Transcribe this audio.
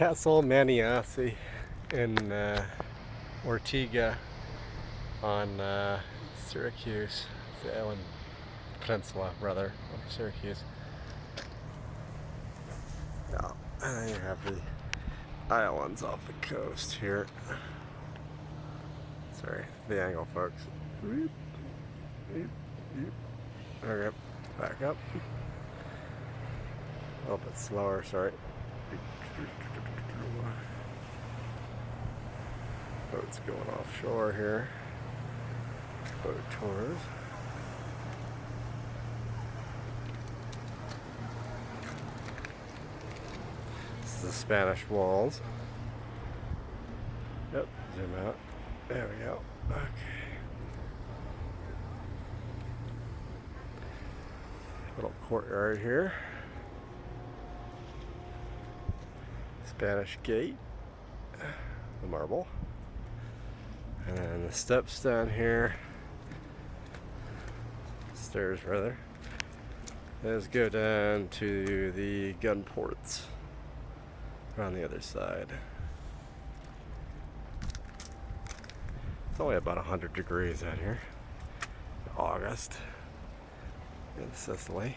Castle Maniace in Ortiga on Syracuse, the island peninsula, rather, of Syracuse. Yeah, and then you have the islands off the coast here. Sorry, the angle, folks. Okay, back up. A little bit slower, sorry. Boat's going offshore here. Boat tours. This is the Spanish walls. Yep, zoom out. There we go. Okay. Little courtyard here. Spanish gate. The marble. And then the steps down here. Stairs, rather. Those go down to the gun ports on the other side. It's only about 100 degrees out here in August in Sicily.